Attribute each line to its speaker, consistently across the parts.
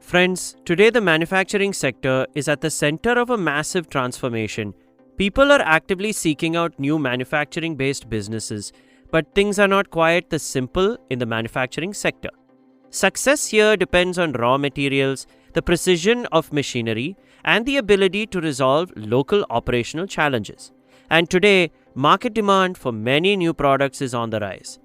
Speaker 1: Friends, today the manufacturing sector is at the center of a massive transformation. People are actively seeking out new manufacturing-based businesses, but things are not quite this simple in the manufacturing sector. Success here depends on raw materials, the precision of machinery, and the ability to resolve local operational challenges. And today, market demand for many new products is on the rise.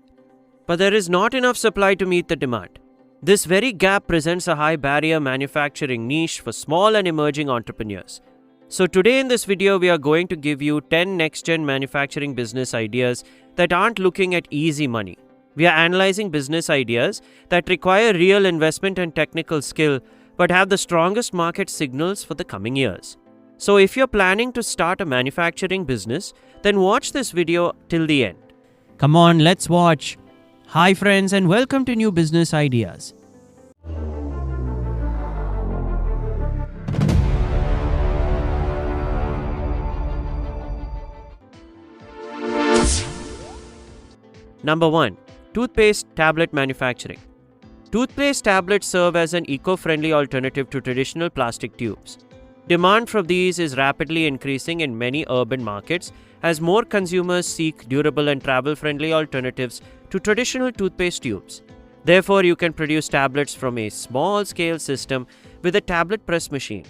Speaker 1: But there is not enough supply to meet the demand. This very gap presents a high barrier manufacturing niche for small and emerging entrepreneurs. So today in this video, we are going to give you 10 next-gen manufacturing business ideas that aren't looking at easy money. We are analyzing business ideas that require real investment and technical skill, but have the strongest market signals for the coming years. So if you're planning to start a manufacturing business, then watch this video till the end. Come on, let's watch. Hi friends, and welcome to New Business Ideas. Number 1. Toothpaste tablet manufacturing. Toothpaste tablets serve as an eco-friendly alternative to traditional plastic tubes. Demand for these is rapidly increasing in many urban markets as more consumers seek durable and travel-friendly alternatives to traditional toothpaste tubes. Therefore, you can produce tablets from a small-scale system with a tablet press machine,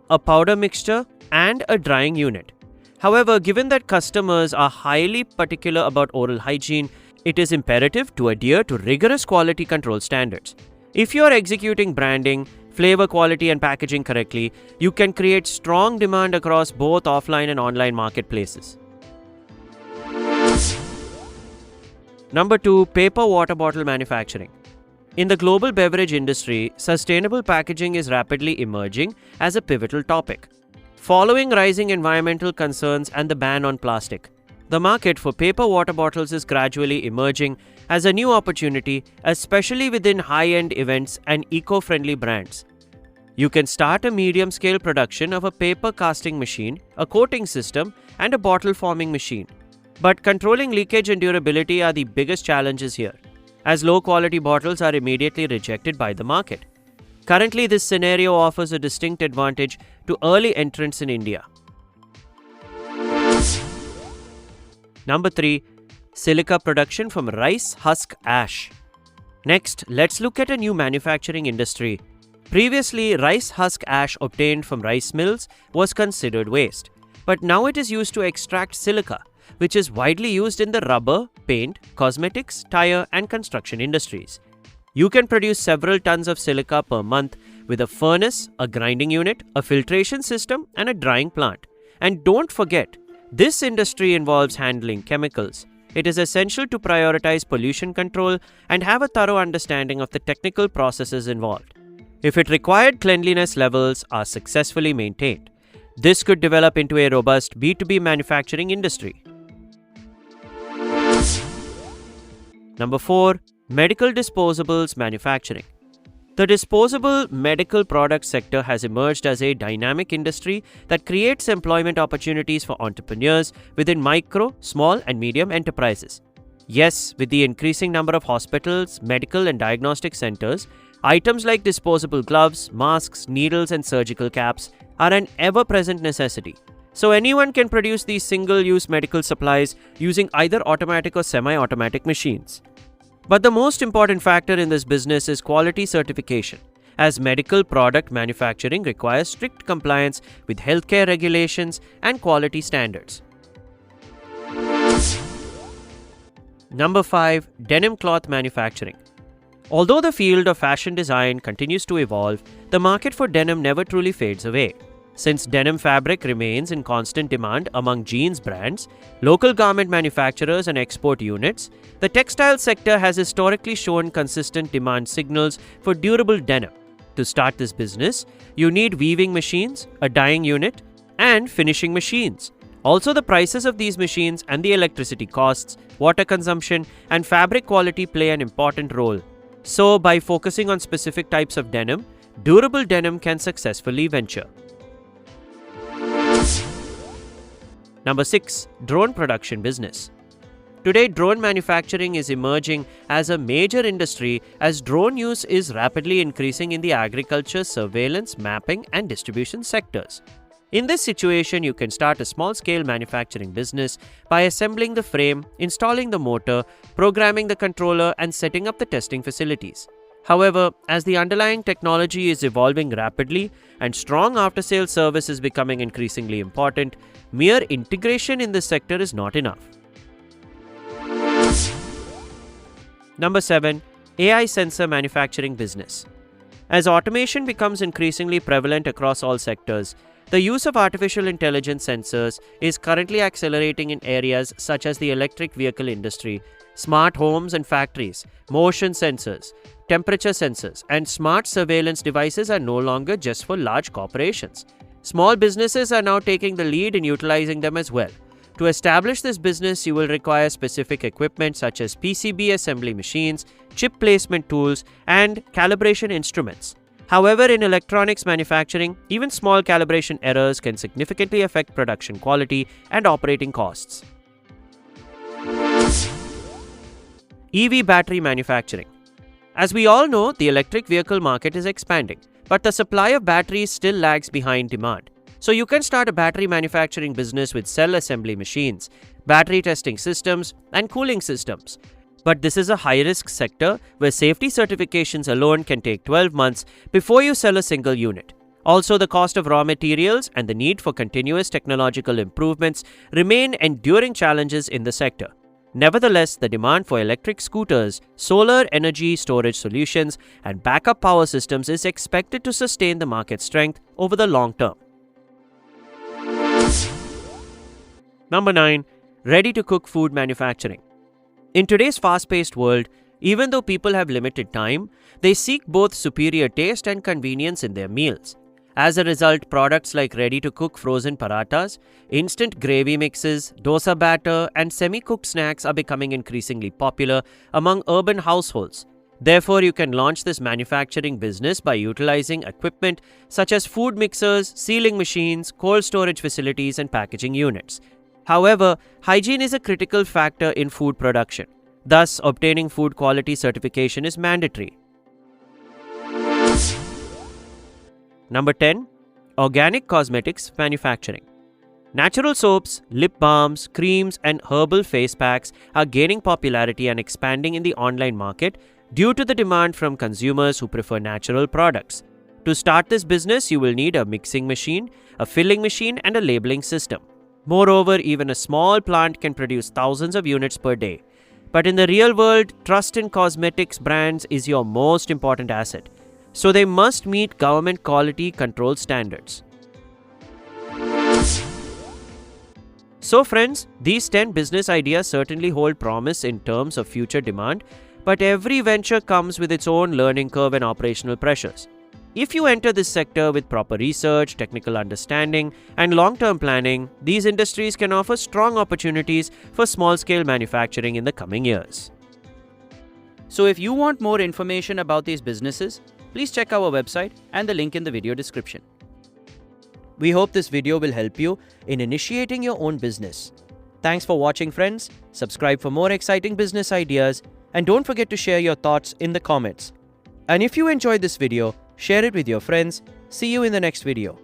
Speaker 1: a powder mixture, and a drying unit. However, given that customers are highly particular about oral hygiene, it is imperative to adhere to rigorous quality control standards. If you are executing branding, flavor quality, and packaging correctly, you can create strong demand across both offline and online marketplaces. Number 2. Paper water bottle manufacturing. In the global beverage industry, sustainable packaging is rapidly emerging as a pivotal topic. Following rising environmental concerns and the ban on plastic, the market for paper water bottles is gradually emerging as a new opportunity, especially within high-end events and eco-friendly brands. You can start a medium-scale production of a paper casting machine, a coating system, and a bottle forming machine. But controlling leakage and durability are the biggest challenges here, as low-quality bottles are immediately rejected by the market. Currently, this scenario offers a distinct advantage to early entrants in India. Number 3. Silica production from rice husk ash. Next, let's look at a new manufacturing industry. Previously, rice husk ash obtained from rice mills was considered waste, but now it is used to extract silica, which is widely used in the rubber, paint, cosmetics, tire, and construction industries. You can produce several tons of silica per month with a furnace, a grinding unit, a filtration system, and a drying plant. And don't forget, this industry involves handling chemicals. It is essential to prioritize pollution control and have a thorough understanding of the technical processes involved. If it required cleanliness levels are successfully maintained, this could develop into a robust B2B manufacturing industry. Number 4. Medical disposables manufacturing. The disposable medical product sector has emerged as a dynamic industry that creates employment opportunities for entrepreneurs within micro, small, and medium enterprises. Yes, with the increasing number of hospitals, medical, and diagnostic centers, items like disposable gloves, masks, needles, and surgical caps are an ever-present necessity. So anyone can produce these single-use medical supplies using either automatic or semi-automatic machines. But the most important factor in this business is quality certification, as medical product manufacturing requires strict compliance with healthcare regulations and quality standards. Number 5. Denim cloth manufacturing. Although the field of fashion design continues to evolve, the market for denim never truly fades away. Since denim fabric remains in constant demand among jeans brands, local garment manufacturers, and export units, the textile sector has historically shown consistent demand signals for durable denim. To start this business, you need weaving machines, a dyeing unit, and finishing machines. Also, the prices of these machines and the electricity costs, water consumption, and fabric quality play an important role. So, by focusing on specific types of denim, durable denim can successfully venture. Number 6. Drone production business. Today, drone manufacturing is emerging as a major industry as drone use is rapidly increasing in the agriculture, surveillance, mapping, and distribution sectors. In this situation, you can start a small-scale manufacturing business by assembling the frame, installing the motor, programming the controller, and setting up the testing facilities. However, as the underlying technology is evolving rapidly and strong after-sales service is becoming increasingly important, mere integration in this sector is not enough. Number 7. AI sensor manufacturing business. As automation becomes increasingly prevalent across all sectors, the use of artificial intelligence sensors is currently accelerating in areas such as the electric vehicle industry, smart homes and factories. Motion sensors, temperature sensors, and smart surveillance devices are no longer just for large corporations. Small businesses are now taking the lead in utilizing them as well. To establish this business, you will require specific equipment such as PCB assembly machines, chip placement tools, and calibration instruments. However, in electronics manufacturing, even small calibration errors can significantly affect production quality and operating costs. EV battery manufacturing. As we all know, the electric vehicle market is expanding, but the supply of batteries still lags behind demand. So you can start a battery manufacturing business with cell assembly machines, battery testing systems, and cooling systems. But this is a high-risk sector where safety certifications alone can take 12 months before you sell a single unit. Also, the cost of raw materials and the need for continuous technological improvements remain enduring challenges in the sector. Nevertheless, the demand for electric scooters, solar energy storage solutions, and backup power systems is expected to sustain the market strength over the long term. Number 9. Ready-to-cook food manufacturing. In today's fast-paced world, even though people have limited time, they seek both superior taste and convenience in their meals. As a result, products like ready-to-cook frozen parathas, instant gravy mixes, dosa batter, and semi-cooked snacks are becoming increasingly popular among urban households. Therefore, you can launch this manufacturing business by utilizing equipment such as food mixers, sealing machines, cold storage facilities, and packaging units. However, hygiene is a critical factor in food production. Thus, obtaining food quality certification is mandatory. Number 10. Organic cosmetics manufacturing. Natural soaps, lip balms, creams, and herbal face packs are gaining popularity and expanding in the online market due to the demand from consumers who prefer natural products. To start this business, you will need a mixing machine, a filling machine, and a labeling system. Moreover, even a small plant can produce thousands of units per day. But in the real world, trust in cosmetics brands is your most important asset. So they must meet government quality control standards. So friends, these 10 business ideas certainly hold promise in terms of future demand, but every venture comes with its own learning curve and operational pressures. If you enter this sector with proper research, technical understanding, and long-term planning, these industries can offer strong opportunities for small-scale manufacturing in the coming years. So if you want more information about these businesses, please check our website and the link in the video description. We hope this video will help you in initiating your own business. Thanks for watching, friends. Subscribe for more exciting business ideas, and don't forget to share your thoughts in the comments. And if you enjoyed this video, share it with your friends. See you in the next video.